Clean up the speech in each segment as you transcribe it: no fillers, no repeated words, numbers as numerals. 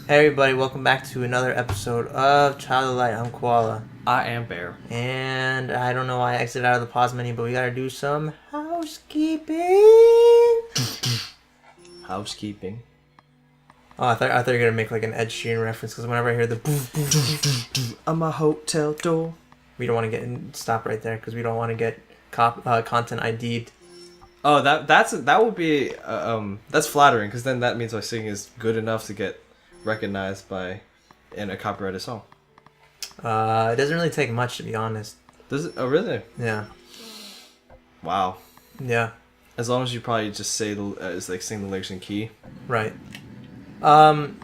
Hey everybody, welcome back to another episode of Child of Light. I'm Koala. I am Bear. And I don't know why I exited out of the pause menu, but we gotta do some housekeeping. Housekeeping. Oh, I thought you were gonna make like an Ed Sheeran reference, because whenever I hear the I'm a hotel door. we don't want to get stop right there, because we don't want to get content ID'd. Oh, that would be that's flattering, because then that means my singing is good enough to get recognized in a copyrighted song. It doesn't really take much, to be honest. Does it? Oh, really? Yeah. Wow. Yeah. As long as you probably just say sing the lyrics in key. Right.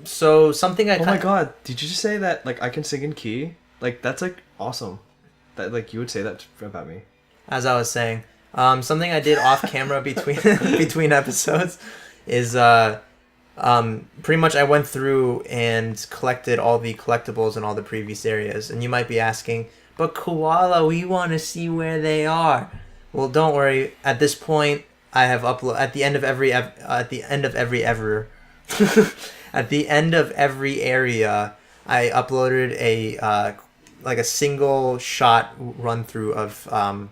So something I. Oh my God! Did you just say that? Like I can sing in key? Like that's like awesome. That like you would say that about me. As I was saying, something I did off camera between between episodes is pretty much I went through and collected all the collectibles in all the previous areas. And you might be asking, but Koala, we want to see where they are. Well, don't worry. At this point, I have at the end of every area, I uploaded a single shot run through of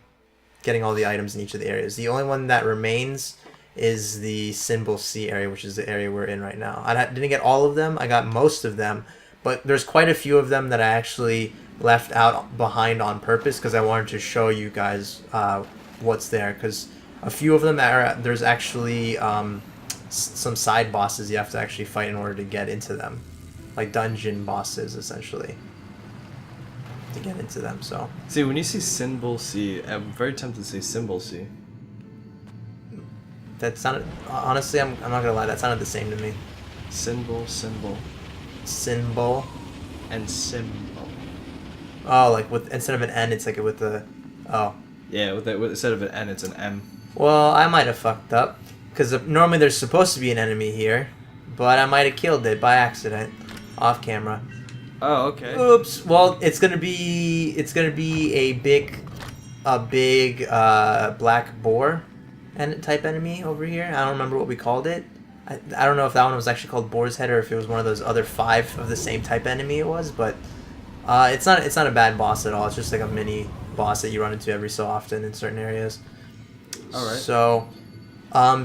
getting all the items in each of the areas. The only one that remains is the Cynbel C area, which is the area we're in right now. I didn't get all of them. I got most of them, but there's quite a few of them that I actually left out behind on purpose because I wanted to show you guys what's there. Because a few of them there's actually some side bosses you have to actually fight in order to get into them, like dungeon bosses essentially, to get into them. So see, when you see Cynbel C, I'm very tempted to say Cynbel C. that sounded, honestly, I'm not gonna lie, that sounded the same to me. Cynbel, and symbol. Oh, like with instead of an N, it's like with the oh. Yeah, instead of an N, it's an M. Well, I might have fucked up, because normally there's supposed to be an enemy here, but I might have killed it by accident, off camera. Oh, okay. Oops. Well, it's gonna be a big black boar and type enemy over here. I don't remember what we called it. I don't know if that one was actually called Boar's Head or if it was one of those other 5 of the same type enemy it was, but it's not a bad boss at all. It's just like a mini boss that you run into every so often in certain areas. All right. So,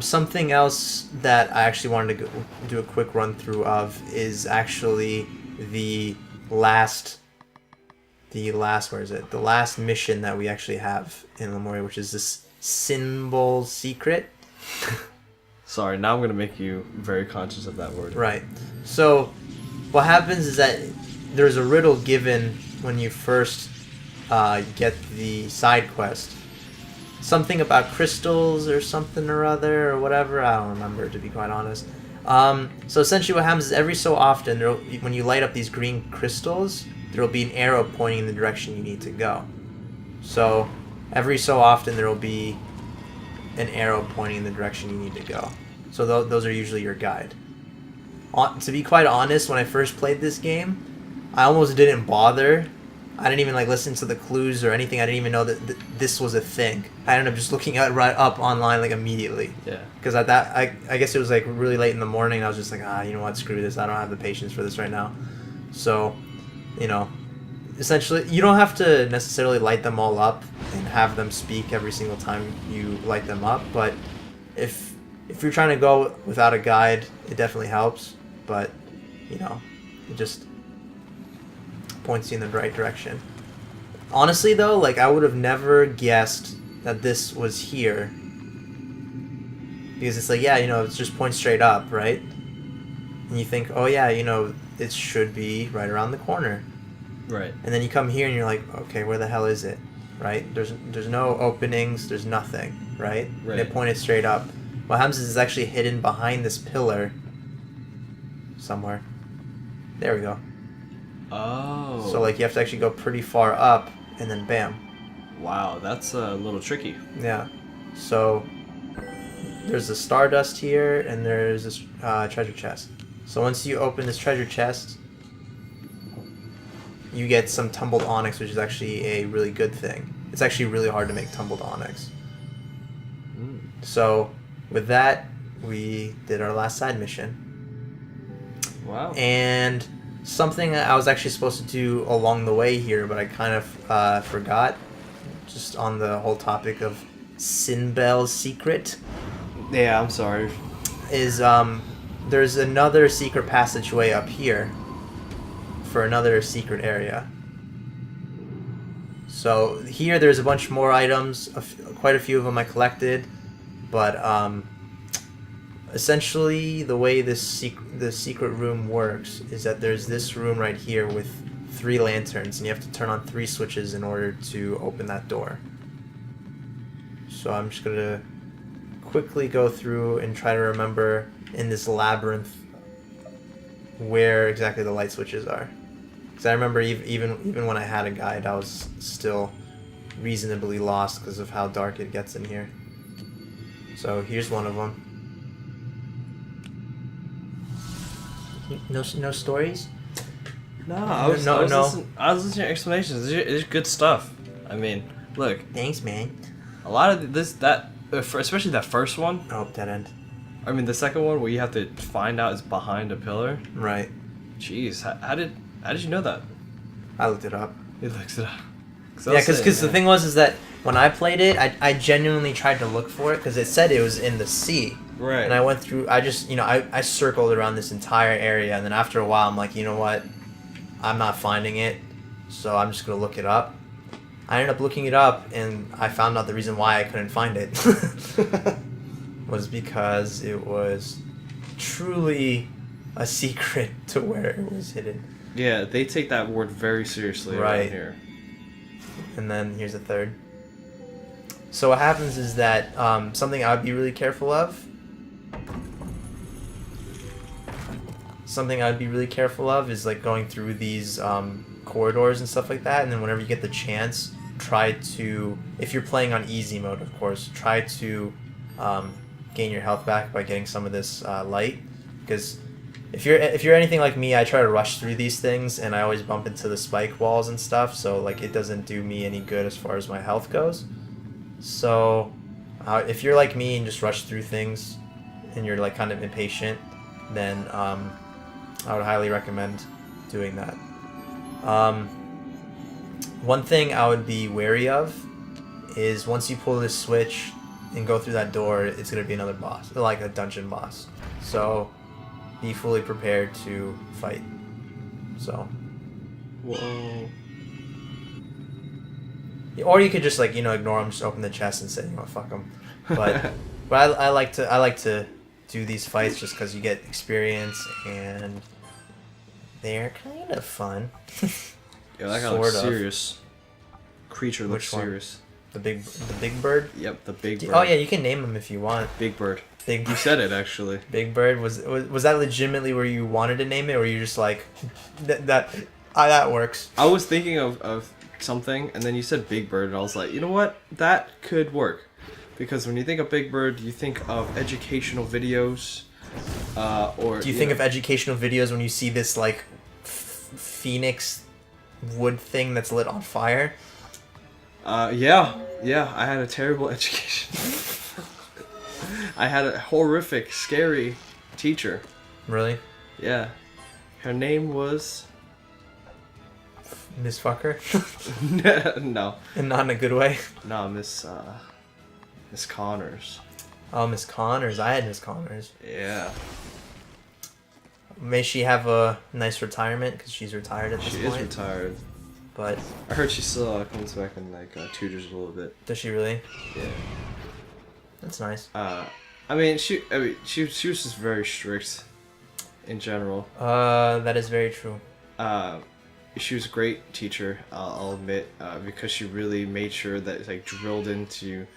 something else that I actually wanted to do a quick run through of is actually the last mission that we actually have in Lemuria, which is this Cynbel secret. Sorry, now I'm gonna make you very conscious of that word. Right. So, what happens is that there's a riddle given when you first get the side quest. Something about crystals or something or other or whatever. I don't remember, to be quite honest. So essentially what happens is every so often, when you light up these green crystals, there will be an arrow pointing in the direction you need to go. So every so often there will be an arrow pointing in the direction you need to go. So those are usually your guide. To be quite honest, when I first played this game, I almost didn't bother. I didn't even listen to the clues or anything. I didn't even know that this was a thing. I ended up just looking it right up online immediately. Yeah. Because at that, I guess it was really late in the morning. And I was just like, you know what, screw this. I don't have the patience for this right now. So, essentially, you don't have to necessarily light them all up and have them speak every single time you light them up. But if you're trying to go without a guide, it definitely helps. But, it just points you in the right direction. Honestly though, I would have never guessed that this was here, because it's it just points straight up, right? And you think, oh yeah, it should be right around the corner, right? And then you come here and you're like, okay, where the hell is it? Right? There's no openings, there's nothing, right? And it pointed straight up. What happens is it's actually hidden behind this pillar somewhere. There we go. Oh. So you have to actually go pretty far up, and then bam. Wow, that's a little tricky. Yeah. So there's the stardust here, and there's this treasure chest. So once you open this treasure chest, you get some tumbled onyx, which is actually a really good thing. It's actually really hard to make tumbled onyx. So with that, we did our last side mission. Wow. And something that I was actually supposed to do along the way here, but I kind of forgot, just on the whole topic of Cynbel's secret, Yeah, I'm sorry. is there's another secret passageway up here for another secret area. So here there's a bunch more items, quite a few of them I collected, but essentially the way the secret room works is that there's this room right here with 3 lanterns, and you have to turn on 3 switches in order to open that door. So I'm just gonna quickly go through and try to remember in this labyrinth where exactly the light switches are. Because I remember even when I had a guide, I was still reasonably lost because of how dark it gets in here. So here's one of them. No stories? No, I was No. listening to explanations. It's good stuff. I mean, look, Thanks, man. a lot of especially that first one. Oh, dead end. I mean, the second one where you have to find out is behind a pillar. Right. Jeez, how did you know that? I looked it up. He looks it up. Yeah, because the thing was that when I played it, I genuinely tried to look for it because it said it was in the sea. Right. And I went through, I circled around this entire area, and then after a while, I'm like, you know what? I'm not finding it, so I'm just going to look it up. I ended up looking it up, and I found out the reason why I couldn't find it was because it was truly a secret to where it was hidden. Yeah, they take that word very seriously around here. And then here's a third. So what happens is that something I would be really careful of. Something I'd be really careful of is like going through these corridors and stuff like that. And then whenever you get the chance, try to, if you're playing on easy mode, of course, try to gain your health back by getting some of this light. Because if you're anything like me, I try to rush through these things, and I always bump into the spike walls and stuff. So like it doesn't do me any good as far as my health goes. So if you're like me and just rush through things, and you're like kind of impatient, then I would highly recommend doing that. One thing I would be wary of is once you pull this switch and go through that door, it's going to be another boss, like a dungeon boss. So be fully prepared to fight. So. Whoa. Or you could just like ignore them, just open the chest and say fuck them. But I like to do these fights just because you get experience and they're kind of fun. Yeah, that guy looks serious. Creature looks serious. The big bird. Yep, the big bird. Oh yeah, you can name him if you want. Big bird. Big. You said it actually. Big bird was that legitimately where you wanted to name it, or you just like that works? I was thinking of something, and then you said big bird, and I was like, you know what, that could work, because when you think of big bird, you think of educational videos, or. Do you think of educational videos when you see this like phoenix wood thing that's lit on fire? Yeah, I had a terrible education. I had a horrific, scary teacher. Really? Yeah. Her name was... Miss Fucker? No. And not in a good way? No, Miss Connors. Oh, Miss Connors. I had Miss Connors. Yeah. May she have a nice retirement, because she's retired at this point. She is retired. But I heard she still comes back and tutors a little bit. Does she really? Yeah. That's nice. I mean, she was just very strict, in general. That is very true. She was a great teacher, I'll admit, because she really made sure that it's like drilled into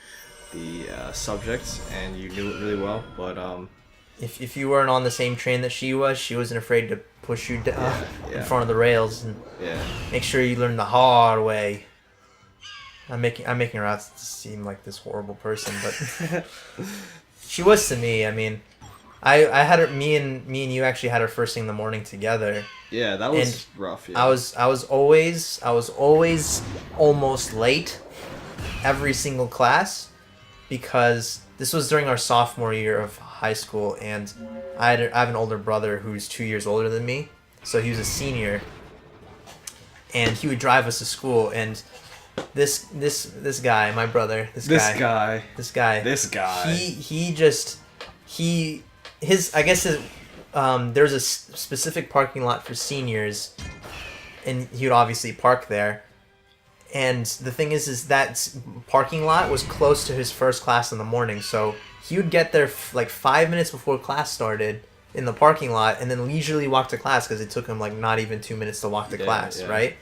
the subjects, and you knew it really well. But if you weren't on the same train that she wasn't afraid to push you down in front of the rails and make sure you learn the hard way. I'm making her out to seem like this horrible person, but she was to me. I mean, I had her. Me and you actually had her first thing in the morning together. Yeah, that was rough. Yeah. I was always almost late every single class, because this was during our sophomore year of high school, and I have an older brother who's 2 years older than me, so he was a senior, and he would drive us to school, and this guy, my brother, there's a specific parking lot for seniors, and he would obviously park there. And the thing is that parking lot was close to his first class in the morning, so he would get there like 5 minutes before class started in the parking lot, and then leisurely walk to class because it took him like not even 2 minutes to walk to class, right?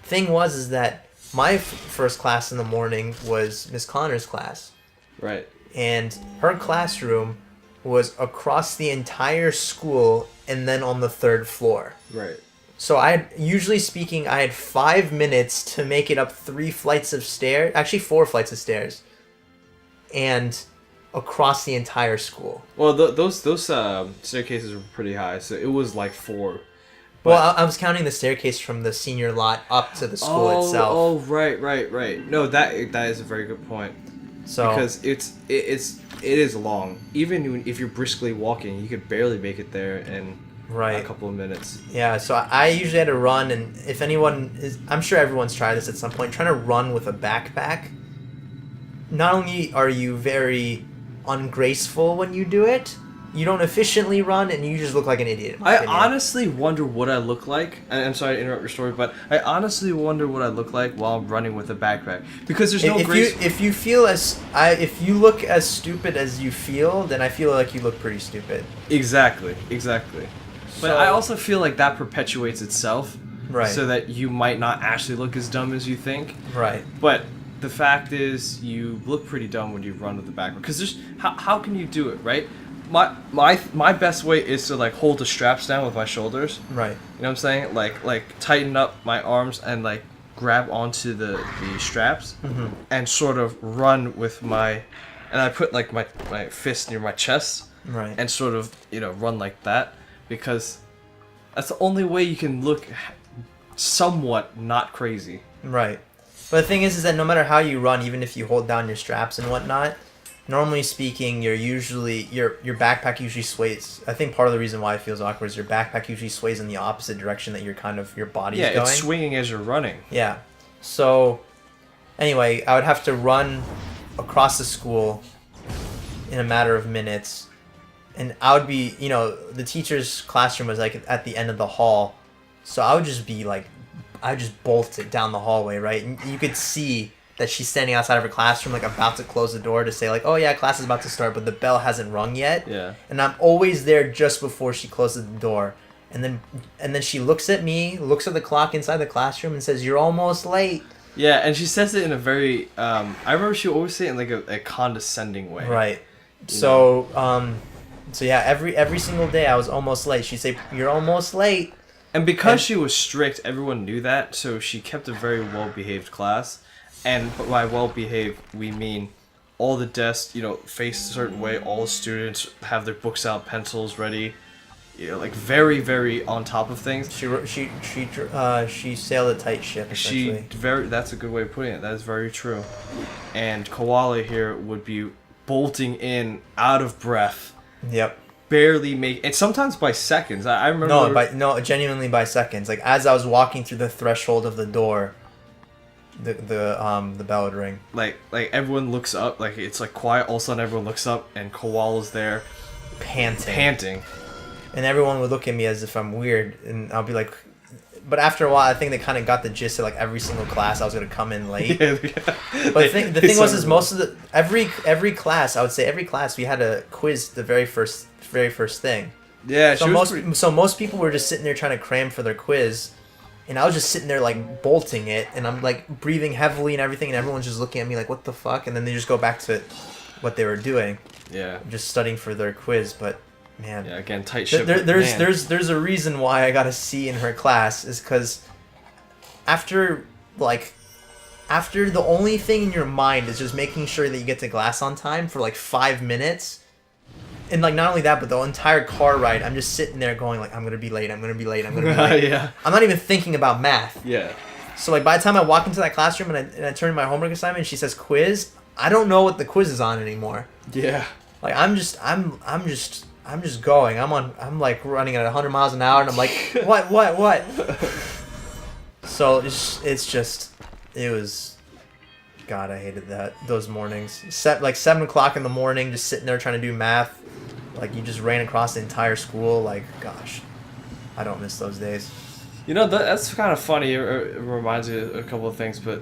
Thing was that my first class in the morning was Miss Connor's class, right? And her classroom was across the entire school and then on the third floor, right? So usually speaking, I had 5 minutes to make it up 3 flights of stairs, actually 4 flights of stairs, and across the entire school. Well, those staircases were pretty high, so it was like 4. Well, I was counting the staircase from the senior lot up to the school itself. Oh, right. No, that is a very good point. So because it is long. Even if you're briskly walking, you could barely make it there in a couple of minutes. Yeah, so I usually had to run, and if anyone is, I'm sure everyone's tried this at some point, trying to run with a backpack. Not only are you very ungraceful when you do it, you don't efficiently run, and you just look like an idiot. I honestly wonder what I look like. And I'm sorry to interrupt your story, but I honestly wonder what I look like while I'm running with a backpack, because there's no grace. If you look as stupid as you feel, then I feel like you look pretty stupid. Exactly. But I also feel like that perpetuates itself, right? So that you might not actually look as dumb as you think, right? But the fact is, you look pretty dumb when you run with the backpack, because there's how can you do it, right? My best way is to like hold the straps down with my shoulders. Right. You know what I'm saying? Like tighten up my arms and like grab onto the straps, and sort of run with and I put like my fist near my chest. Right. And sort of, run like that, because that's the only way you can look somewhat not crazy. Right. But the thing is that no matter how you run, even if you hold down your straps and whatnot, normally speaking, your backpack usually sways. I think part of the reason why it feels awkward is your backpack usually sways in the opposite direction that your body is going. Yeah, it's swinging as you're running. Yeah. So, anyway, I would have to run across the school in a matter of minutes, and I would be, the teacher's classroom was like at the end of the hall, so I would just be like, I just bolted down the hallway, right? And you could see that she's standing outside of her classroom, like about to close the door to say like, oh yeah, class is about to start, but the bell hasn't rung yet. Yeah. And I'm always there just before she closes the door. And then she looks at me, looks at the clock inside the classroom, and says, "You're almost late." Yeah, and she says it in a very, I remember she always say it in like a condescending way. Right. So yeah, every single day I was almost late. She'd say, "You're almost late." And because she was strict, everyone knew that, so she kept a very well-behaved class. And by well-behaved, we mean all the desks, face a certain way. All the students have their books out, pencils ready, like very, very on top of things. She sailed a tight ship. That's a good way of putting it. That is very true. And Koala here would be bolting in, out of breath. Yep. Barely and sometimes by seconds. I remember. Genuinely by seconds. Like as I was walking through the threshold of the door, the bell would ring. Like everyone looks up, like it's like quiet. All of a sudden, everyone looks up, and Koala's there, panting, and everyone would look at me as if I'm weird, and I'll be like. But after a while, I think they kind of got the gist of like every single class I was gonna come in late. Yeah. But the thing was most of every class, I would say every class we had a quiz the very first thing. Yeah. So most people were just sitting there trying to cram for their quiz. And I was just sitting there, like, bolting it, and I'm, like, breathing heavily and everything, and everyone's just looking at me like, what the fuck? And then they just go back to what they were doing. Yeah. Just studying for their quiz, but, man. Yeah, again, tight ship. There's a reason why I got a C in her class, is because after the only thing in your mind is just making sure that you get to class on time for, like, 5 minutes... And, like, not only that, but the entire car ride, I'm just sitting there going, like, I'm going to be late. Yeah. I'm not even thinking about math. Yeah. So like by the time I walk into that classroom and I turn in my homework assignment and she says quiz, I don't know what the quiz is on anymore. Yeah. Like I'm just going. I'm like running at 100 miles an hour and I'm like, what? So it was, God, I hated those mornings. Like 7 o'clock in the morning, just sitting there trying to do math. Like you just ran across the entire school. Like, gosh, I don't miss those days. You know, that's kind of funny. It reminds me of a couple of things, but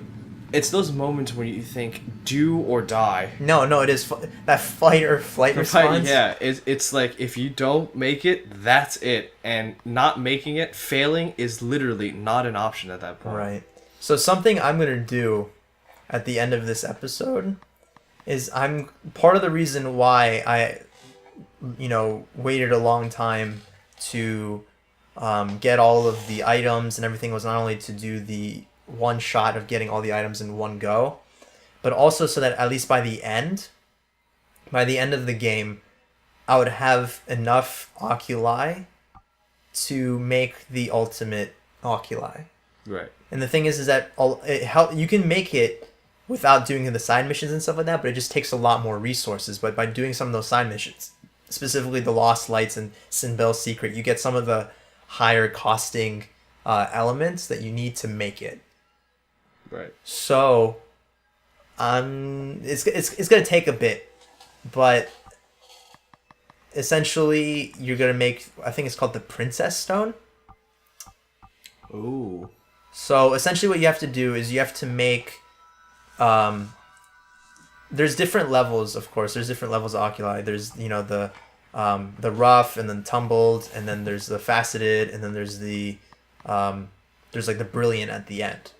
it's those moments when you think do or die. No, it is that fight or flight response. Yeah, it's like if you don't make it, that's it. And not making it, failing, is literally not an option at that point. Right. So something I'm going to do at the end of this episode is part of the reason why I, waited a long time to get all of the items and everything was not only to do the one shot of getting all the items in one go, but also so that at least by the end of the game, I would have enough Oculi to make the ultimate Oculi. Right. And the thing is that you can make it without doing the side missions and stuff like that, but it just takes a lot more resources. But by doing some of those side missions, specifically the Lost Lights and Cynbel's Secret, you get some of the higher costing elements that you need to make it. Right. So, it's gonna take a bit, but essentially you're gonna make, I think it's called the Princess Stone. Ooh. So essentially what you have to do is you have to make, there's different levels, of course. There's different levels of Oculi. There's, the rough and then tumbled, and then there's the faceted, and then there's there's like the brilliant at the end.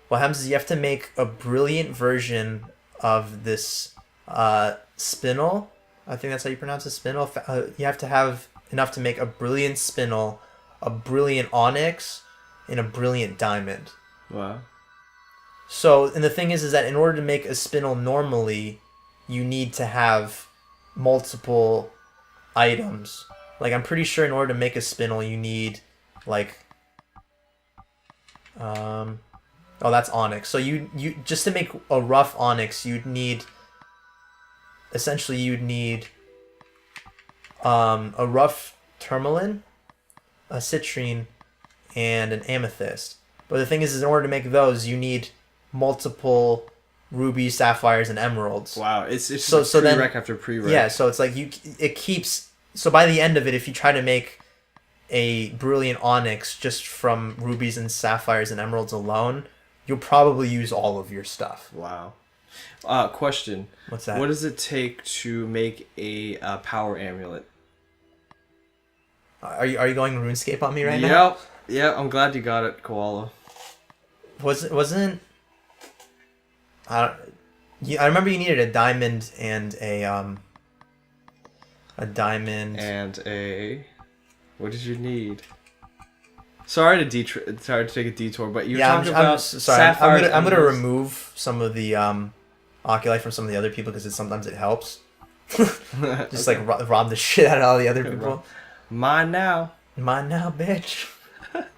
What happens is you have to make a brilliant version of this spinel. I think that's how you pronounce it, spinel. You have to have enough to make a brilliant spinel, a brilliant onyx, and a brilliant diamond. Wow. So, and the thing is that in order to make a spinel normally, you need to have multiple items. Like, I'm pretty sure in order to make a spinel, you need, like, oh, that's onyx. So you just to make a rough onyx, you'd need a rough tourmaline, a citrine, and an amethyst. But the thing is in order to make those, you need multiple rubies, sapphires, and emeralds. Wow, it's so prereq then, after prereq. Yeah, so it's like it keeps. So by the end of it, if you try to make a brilliant onyx just from rubies and sapphires and emeralds alone, you'll probably use all of your stuff. Wow. Question. What's that? What does it take to make a power amulet? Are you going RuneScape on me right now? Yep. Yeah, I'm glad you got it, Koala. Wasn't I remember you needed a diamond and a diamond and a, what did you need? Sorry to take a detour, but you're talking about sapphires. I'm gonna remove some of the Oculi from some of the other people because sometimes it helps. Just okay. Like rob the shit out of all the other people. Mine now, bitch.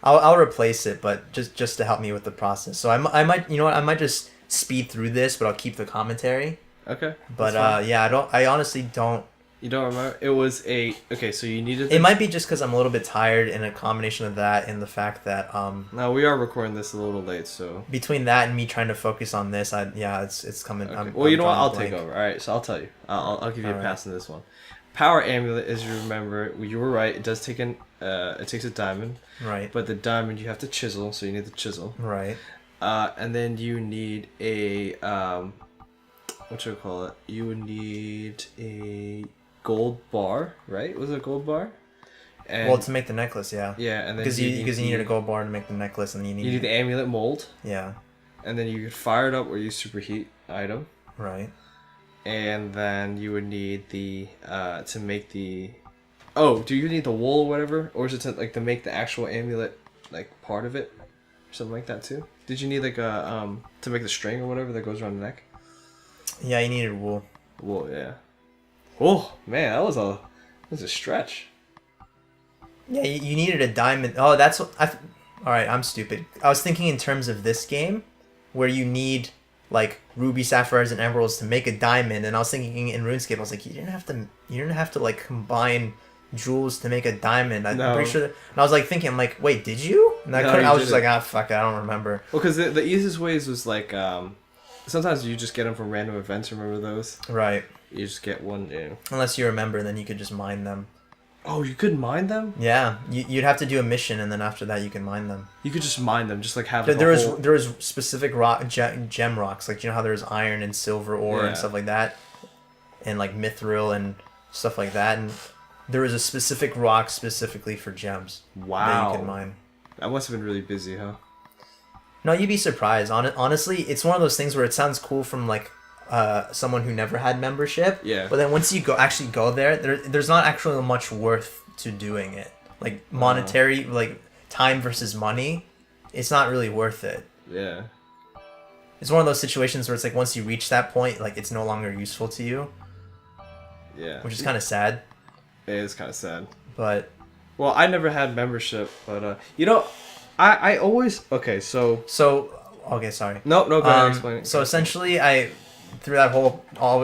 I'll replace it, but just to help me with the process. So I might just speed through this, but I'll keep the commentary. Okay. But I honestly don't. You don't remember? It was okay. So you needed. It might be just because I'm a little bit tired, and a combination of that and the fact that No, we are recording this a little late, so. Between that and me trying to focus on this, it's coming. Okay. Well, you know what? I'll take over. All right, so I'll tell you. I'll give you a pass on this one. Power amulet, as you remember, you were right. It does take it takes a diamond. Right. But the diamond you have to chisel, so you need the chisel. Right. And then you need a what should I call it? You would need a gold bar, right? Was it a gold bar? And well, to make the necklace, yeah. Yeah, and then because you needed a gold bar to make the necklace, and you need the amulet mold. Yeah. And then you could fire it up or use superheat item. Right. And then you would need the to make the. Oh, do you need the wool or whatever, or is it to make the actual amulet part of it, or something like that too? Did you need a to make the string or whatever that goes around the neck? Yeah, you needed wool. Wool, yeah. Oh man, that was a stretch. Yeah, you needed a diamond. Oh, that's what All right, I'm stupid. I was thinking in terms of this game, where you need like ruby, sapphires, and emeralds to make a diamond, and I was thinking in RuneScape, I was like, you didn't have to like combine jewels to make a diamond. I'm No. pretty sure. And I was like thinking, I'm like, wait, did you? And No, I you was just didn't. like, fuck it, I don't remember. Well, because the easiest ways was like sometimes you just get them from random events. Remember those? Right. You just get one. Yeah. Unless you remember, then you could just mine them. Oh, you could mine them. Yeah, you'd have to do a mission, and then after that, you can mine them. You could just mine them, just like have. There was specific gem rocks, like you know how there's iron and silver ore Yeah. and stuff like that, and like mithril and stuff like that, and there was a specific rock specifically for gems that Wow. you could mine. I must have been really busy, huh? No, you'd be surprised. Honestly, it's one of those things where it sounds cool from like someone who never had membership. Yeah. But then once you actually go there, there's not actually much worth to doing it. Like monetary, like time versus money, it's not really worth it. Yeah. It's one of those situations where it's like once you reach that point, like it's no longer useful to you, Yeah. which is kind of sad. It is kind of sad. But Well, I never had membership, but you know, I always okay. So okay, sorry. no, go ahead. Explain it. So essentially, through that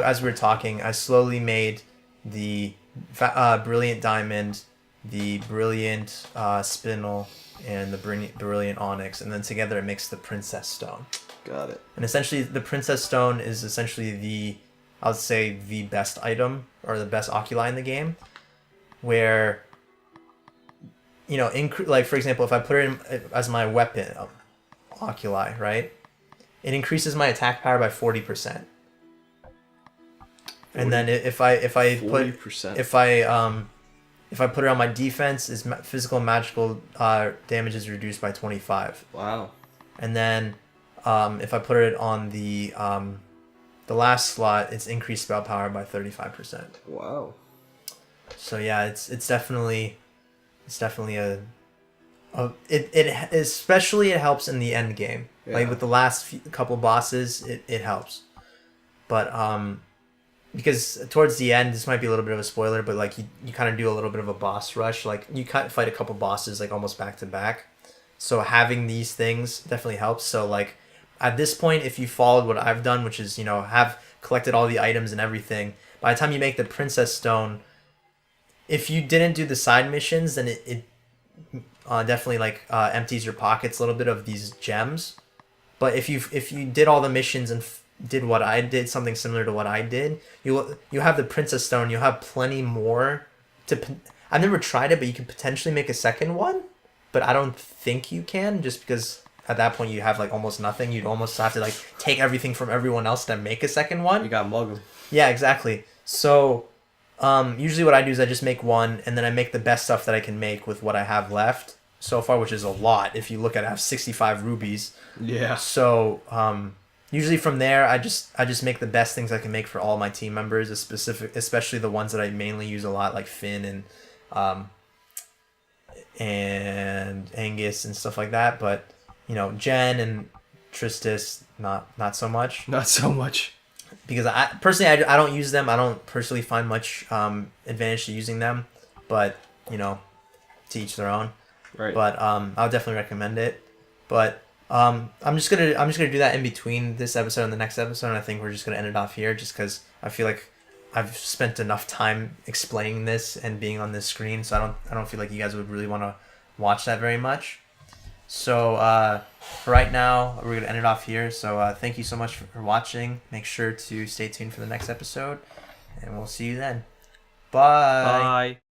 as we were talking, I slowly made the brilliant diamond, the brilliant spinel, and the brilliant onyx, and then together it makes the princess stone. Got it. And essentially, the princess stone is essentially I would say the best item or the best oculi in the game, where you know, like for example, if I put it in as my weapon, oculi, right? It increases my attack power by 40%. And then if I put 40%. if I put it on my defense, is physical and magical damage is reduced by 25. Wow. And then if I put it on the last slot, it's increased spell power by 35%. Wow. So yeah, it's definitely it especially it helps in the end game. Yeah. Like with the last couple bosses, it helps. But because towards the end, this might be a little bit of a spoiler, but like you kind of do a little bit of a boss rush. Like you kind of fight a couple bosses like almost back to back. So having these things definitely helps. So like at this point, if you followed what I've done, which is, you know, have collected all the items and everything, by the time you make the princess stone, if you didn't do the side missions, then it definitely like empties your pockets a little bit of these gems. But if you did all the missions and did what I did, something similar to what I did, you have the princess stone. You'll have plenty more to. I've never tried it, but you could potentially make a second one. But I don't think you can, just because at that point you have like almost nothing. You'd almost have to like take everything from everyone else to make a second one. You got mug 'em. Yeah, exactly. So usually what I do is I just make one, and then I make the best stuff that I can make with what I have left so far, which is a lot. If you look at it, I have 65 rubies. Yeah. So usually from there, I just make the best things I can make for all my team members, especially the ones that I mainly use a lot, like Finn and Angus and stuff like that. But you know, Jen and Tristis, not so much. Not so much. Because I personally I don't use them. I don't personally find much advantage to using them. But you know, to each their own. Right. But I'll definitely recommend it. But I'm just gonna do that in between this episode and the next episode. And I think we're just gonna end it off here, just because I feel like I've spent enough time explaining this and being on this screen, so I don't feel like you guys would really want to watch that very much. So for right now, we're gonna end it off here. So thank you so much for watching. Make sure to stay tuned for the next episode, and we'll see you then. Bye. Bye.